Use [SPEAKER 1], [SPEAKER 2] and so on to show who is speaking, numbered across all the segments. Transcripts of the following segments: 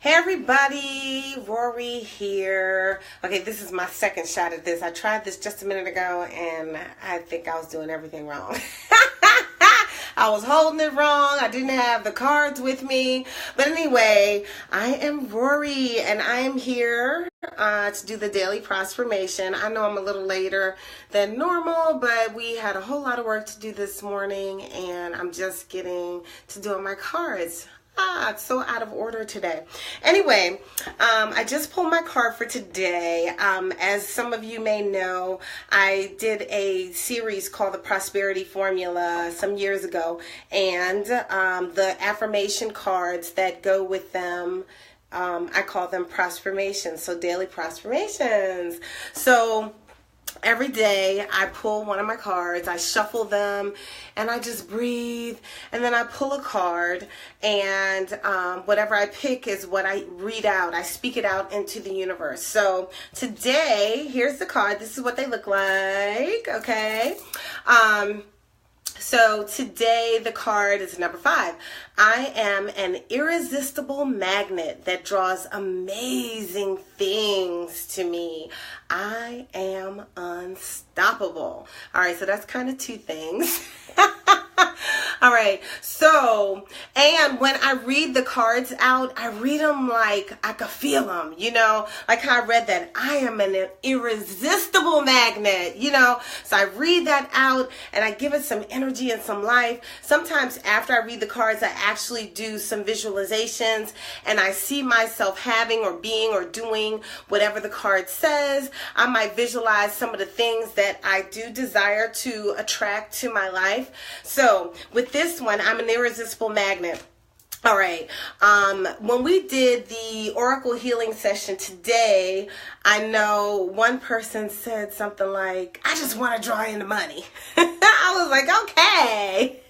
[SPEAKER 1] Hey everybody, Rorree here. Okay, this is my second shot at this. I tried this just a minute ago and I think I was doing everything wrong. I was holding it wrong. I didn't have the cards with me. But anyway, I am Rorree and I am here to do the daily prospermation. I know I'm a little later than normal, but we had a whole lot of work to do this morning and I'm just getting to doing my cards. It's so out of order today. Anyway, I just pulled my card for today. As some of you may know, I did a series called The Prosperity Formula some years ago, and the affirmation cards that go with them, I call them prospermations, so daily prospermations. So every day I pull one of my cards, I shuffle them, and I just breathe, and then I pull a card, and whatever I pick is what I read out. I speak it out into the universe. So today, here's the card. This is what they look like, okay? So today the card is number 5. I am an irresistible magnet that draws amazing things to me. I am unstoppable. All right, so that's kind of two things. All right, so, and when I read the cards out, I read them like I could feel them, you know, like how I read that I am an irresistible magnet, you know, so I read that out and I give it some energy and some life. Sometimes after I read the cards, I actually do some visualizations and I see myself having or being or doing whatever the card says. I might visualize some of the things that I do desire to attract to my life. So with this one, I'm an irresistible magnet. All right. When we did the Oracle healing session today, I know one person said something like, I just want to draw in the money. I was like, okay.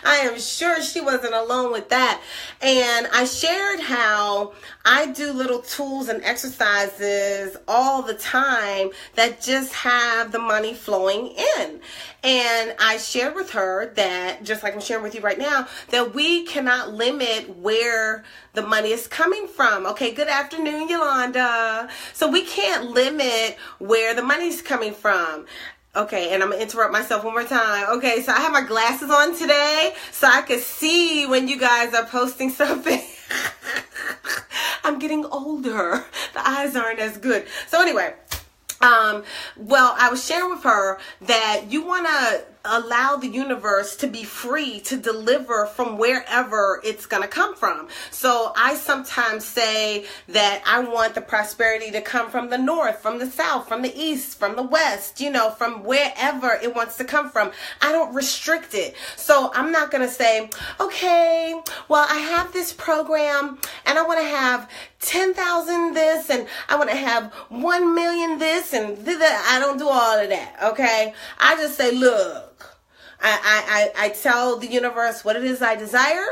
[SPEAKER 1] I am sure she wasn't alone with that. And I shared how I do little tools and exercises all the time that just have the money flowing in. And I shared with her that, just like I'm sharing with you right now, that we cannot limit where the money is coming from. Okay, good afternoon, Yolanda. So we can't limit where the money's coming from. Okay, and I'm going to interrupt myself one more time. Okay, so I have my glasses on today so I can see when you guys are posting something. I'm getting older. The eyes aren't as good. So anyway, well, I was sharing with her that you want to allow the universe to be free to deliver from wherever it's going to come from. So I sometimes say that I want the prosperity to come from the north, from the south, from the east, from the west, you know, from wherever it wants to come from. I don't restrict it. So I'm not going to say, okay, well, I have this program and I want to have 10,000 this and I want to have 1 million this and that. I don't do all of that. Okay. I just say, look, I tell the universe what it is I desire.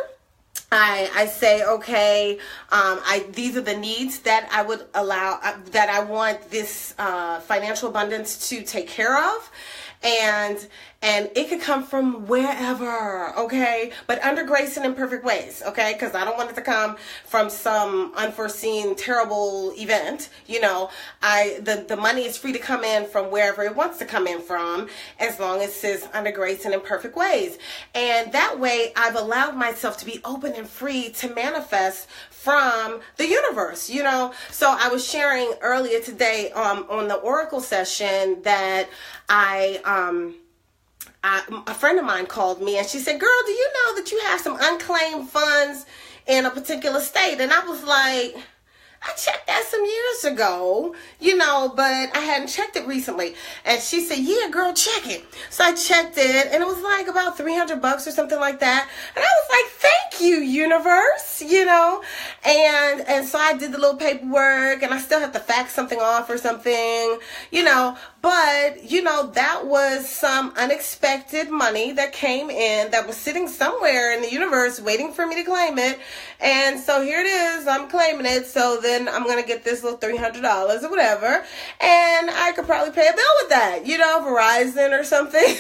[SPEAKER 1] I say, okay, these are the needs that I would allow, that I want this financial abundance to take care of. And it could come from wherever, okay? But under grace and in perfect ways, okay? Because I don't want it to come from some unforeseen, terrible event. You know, the money is free to come in from wherever it wants to come in from, as long as it says under grace and in perfect ways. And that way, I've allowed myself to be open and free to manifest from the universe, you know. So I was sharing earlier today on the Oracle session that a friend of mine called me and she said, girl, do you know that you have some unclaimed funds in a particular state? And I was like, I checked that some years ago, you know, but I hadn't checked it recently. And she said, yeah, girl, check it. So I checked it and it was like about $300 or something like that. And I was like, thank you, universe, you know. And so I did the little paperwork and I still have to fax something off or something, you know. But, you know, that was some unexpected money that came in that was sitting somewhere in the universe waiting for me to claim it. And so here it is. I'm claiming it. So then I'm going to get this little $300 or whatever. And I could probably pay a bill with that, you know, Verizon or something.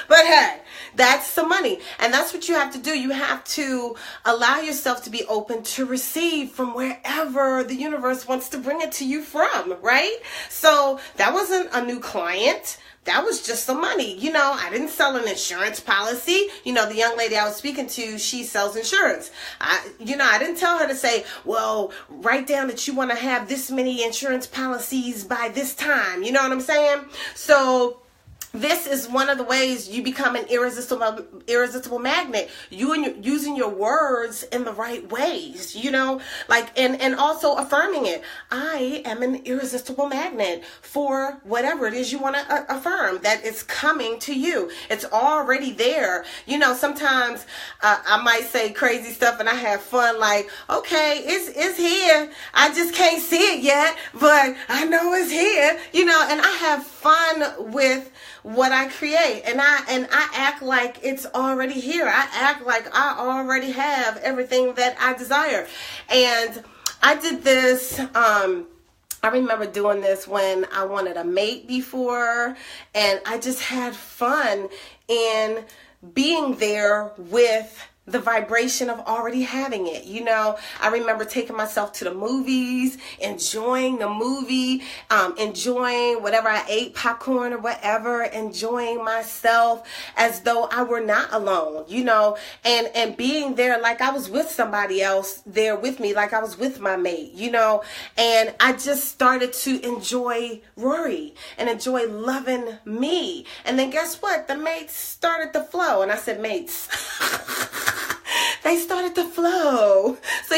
[SPEAKER 1] But hey, That's some money. And that's what you have to do. You have to allow yourself to be open to receive from wherever the universe wants to bring it to you from, right? So that wasn't a new client. That was just some money. I didn't sell an insurance policy. The young lady I was speaking to, she sells insurance. I didn't tell her to say, well, write down that you want to have this many insurance policies by this time. You know what I'm saying? So this is one of the ways you become an irresistible magnet. Using your words in the right ways, and also affirming it. I am an irresistible magnet for whatever it is you want to affirm, that it's coming to you. It's already there. Sometimes I might say crazy stuff and I have fun, like, okay, it's here. I just can't see it yet, but I know it's here, and I have fun with what I create, and I act like it's already here. I act like I already have everything that I desire. And I did this, I remember doing this when I wanted a mate before, and I just had fun in being there with the vibration of already having it. I remember taking myself to the movies, enjoying the movie, enjoying whatever I ate, popcorn or whatever, enjoying myself as though I were not alone, and being there like I was with somebody else there with me, like I was with my mate, and I just started to enjoy Rorree and enjoy loving me. And then guess what? The mates started to flow, and I said mates. They started to flow. So,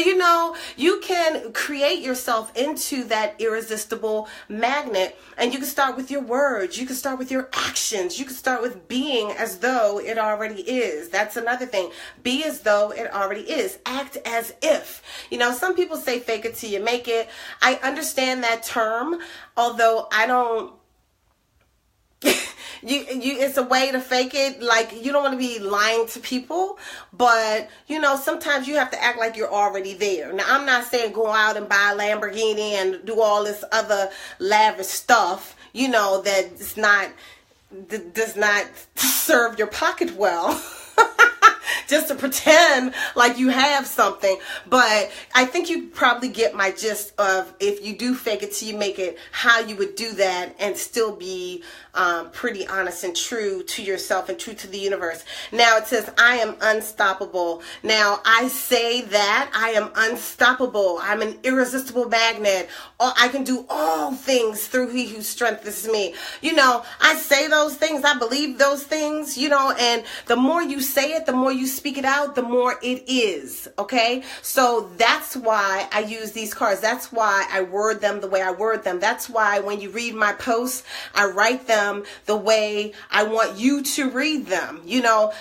[SPEAKER 1] you can create yourself into that irresistible magnet, and you can start with your words. You can start with your actions. You can start with being as though it already is. That's another thing. Be as though it already is. Act as if. Some people say fake it till you make it. I understand that term, although I don't. It's a way to fake it. Like, you don't want to be lying to people, but sometimes you have to act like you're already there. Now, I'm not saying go out and buy a Lamborghini and do all this other lavish stuff, that does not serve your pocket well. Just to pretend like you have something. But I think you probably get my gist of, if you do fake it till you make it, how you would do that and still be pretty honest and true to yourself and true to the universe. Now it says, I am unstoppable. Now I say that I am unstoppable. I'm an irresistible magnet. I can do all things through he who strengthens me. I say those things. I believe those things, and the more you say it, the more you speak it out, the more it is. Okay. So that's why I use these cards. That's why I word them the way I word them. That's why when you read my posts, I write them the way I want you to read them.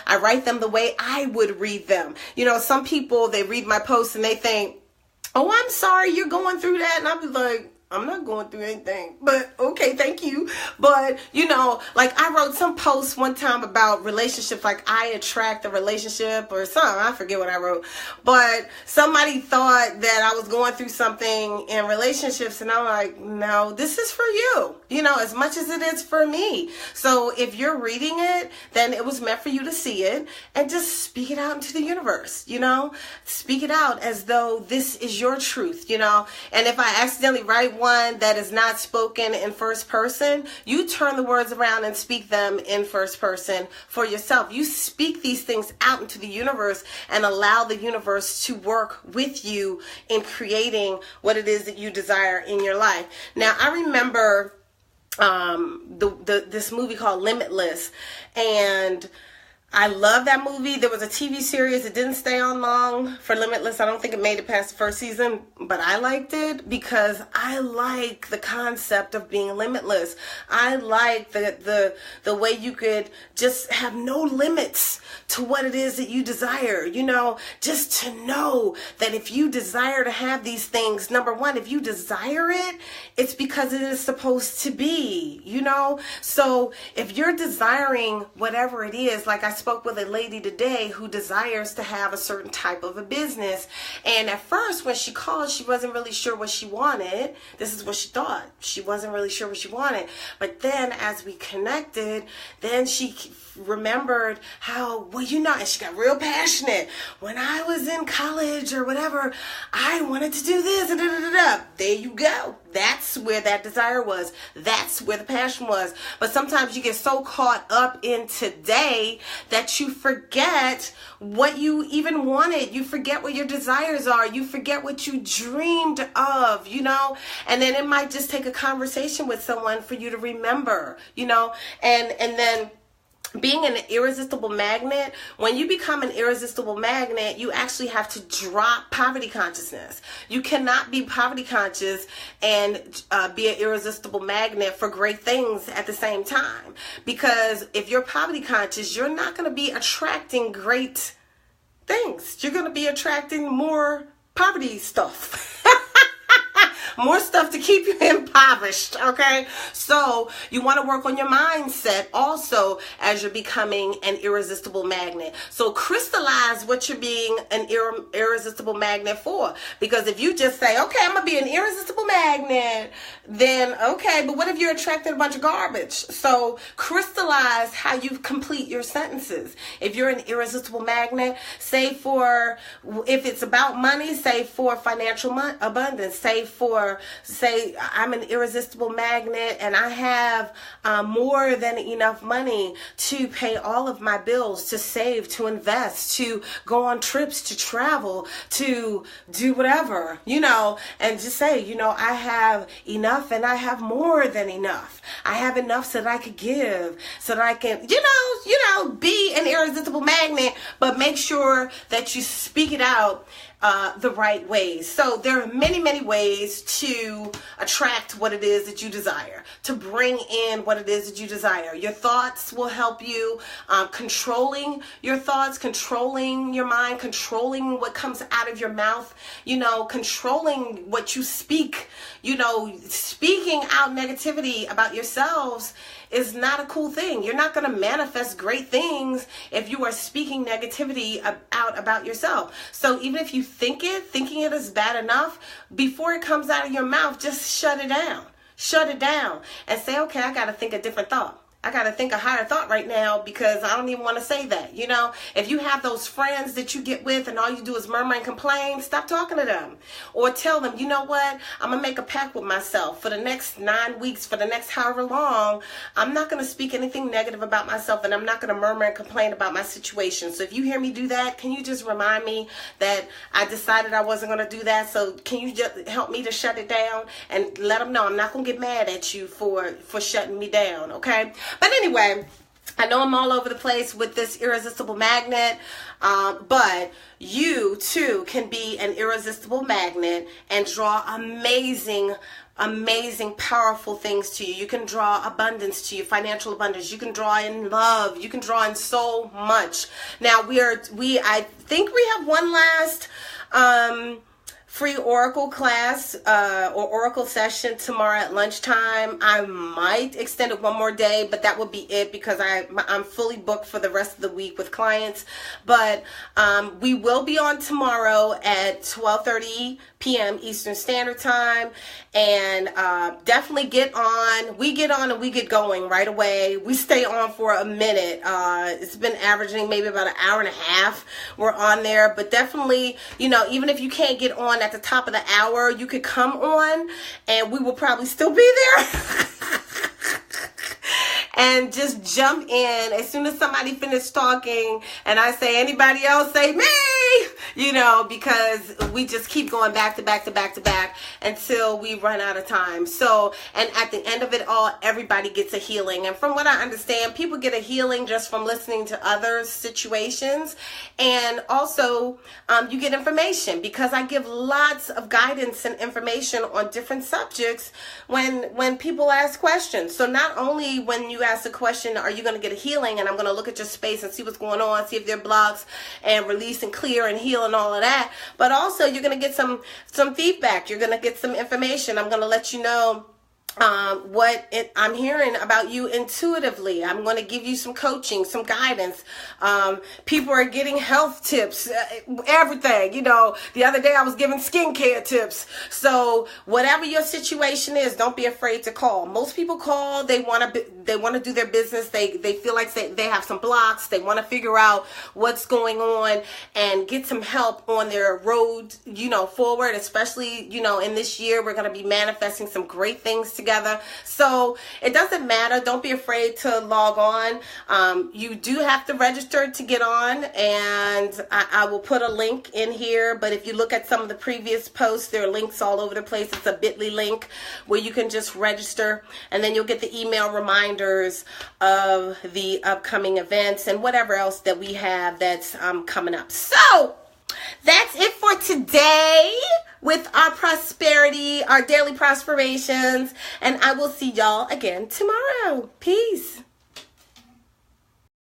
[SPEAKER 1] I write them the way I would read them. Some people, they read my posts and they think, oh, I'm sorry you're going through that. And I'll be like, I'm not going through anything, but okay, thank you. But, like I wrote some posts one time about relationships, like I attract a relationship or something. I forget what I wrote, but somebody thought that I was going through something in relationships, and I'm like, no, this is for you, as much as it is for me. So if you're reading it, then it was meant for you to see it and just speak it out into the universe, speak it out as though this is your truth, and if I accidentally write one that is not spoken in first person, you turn the words around and speak them in first person for yourself. You speak these things out into the universe and allow the universe to work with you in creating what it is that you desire in your life. Now, I remember this movie called Limitless, and I love that movie. There was a TV series. It didn't stay on long for Limitless. I don't think it made it past the first season, but I liked it because I like the concept of being limitless. I like the way you could just have no limits to what it is that you desire. Just to know that if you desire to have these things, number one, if you desire it, it's because it is supposed to be, So if you're desiring whatever it is, like I spoke with a lady today who desires to have a certain type of a business. And at first, when she called, she wasn't really sure what she wanted. This is what she thought. She wasn't really sure what she wanted. But then as we connected, then she remembered how, well, and she got real passionate. When I was in college or whatever, I wanted to do this. And There you go. That's where that desire was. That's where the passion was. But sometimes you get so caught up in today that you forget what you even wanted. You forget what your desires are. You forget what you dreamed of, and then it might just take a conversation with someone for you to remember, and then being an irresistible magnet, when you become an irresistible magnet, you actually have to drop poverty consciousness. You cannot be poverty conscious and be an irresistible magnet for great things at the same time. Because if you're poverty conscious, you're not going to be attracting great things. You're going to be attracting more poverty stuff. More stuff to keep you impoverished, okay? So you want to work on your mindset also as you're becoming an irresistible magnet. So crystallize what you're being an irresistible magnet for. Because if you just say, okay, I'm going to be an irresistible magnet, then okay, but what if you're attracting a bunch of garbage? So crystallize how you complete your sentences. If you're an irresistible magnet, if it's about money, say for financial abundance, say I'm an irresistible magnet and I have more than enough money to pay all of my bills, to save, to invest, to go on trips, to travel, to do whatever, and just say, I have enough and I have more than enough. I have enough so that I could give, so that I can, be an irresistible magnet, but make sure that you speak it out the right ways. So there are many, many ways to attract what it is that you desire, to bring in what it is that you desire. Your thoughts will help you, controlling your thoughts, controlling your mind, controlling what comes out of your mouth, controlling what you speak, speaking out negativity about yourselves is not a cool thing. You're not going to manifest great things if you are speaking negativity out about yourself. So even if you thinking it is bad enough, before it comes out of your mouth, just shut it down. Shut it down and say, okay, I got to think a different thought. I got to think a higher thought right now because I don't even want to say that. If you have those friends that you get with and all you do is murmur and complain, stop talking to them. Or tell them, you know what? I'm going to make a pact with myself for the next 9 weeks, for the next however long. I'm not going to speak anything negative about myself and I'm not going to murmur and complain about my situation. So if you hear me do that, can you just remind me that I decided I wasn't going to do that? So can you just help me to shut it down and let them know I'm not going to get mad at you for shutting me down, okay? But anyway, I know I'm all over the place with this irresistible magnet, but you too can be an irresistible magnet and draw amazing, powerful things to you. You can draw abundance to you, financial abundance. You can draw in love. You can draw in so much. Now I think we have one last free oracle class or oracle session tomorrow at lunchtime. I might extend it one more day, but that will be it because I'm fully booked for the rest of the week with clients. But we will be on tomorrow at 12:30 p.m. Eastern Standard Time, and definitely get on. We get on and we get going right away. We stay on for a minute. It's been averaging maybe about an hour and a half. We're on there, but definitely, even if you can't get on at the top of the hour, you could come on and we will probably still be there. And just jump in as soon as somebody finishes talking and I say anybody else, say me, because we just keep going back to back to back to back until we run out of time. So, and at the end of it all, everybody gets a healing. And from what I understand, people get a healing just from listening to others' situations. And also, you get information because I give lots of guidance and information on different subjects when people ask questions. So not only when you ask a question, are you going to get a healing? And I'm going to look at your space and see what's going on, see if there are blocks and release and clear and heal and all of that. But also you're going to get some feedback. You're going to get some information. I'm going to let you know I'm hearing about you intuitively. I'm going to give you some coaching, some guidance. People are getting health tips, everything. You know, the other day I was giving skincare tips. So whatever your situation is, don't be afraid to call. Most people call. They want to do their business. They feel like they have some blocks. They want to figure out what's going on and get some help on their road, forward. Especially, in this year, we're going to be manifesting some great things together. So it doesn't matter. Don't be afraid to log on. You do have to register to get on, and I will put a link in here. But if you look at some of the previous posts, there are links all over the place. It's a bit.ly link where you can just register, and then you'll get the email reminders of the upcoming events and whatever else that we have that's coming up. So that's it for today with our prosperity, our daily prosperations, and I will see y'all again tomorrow. Peace.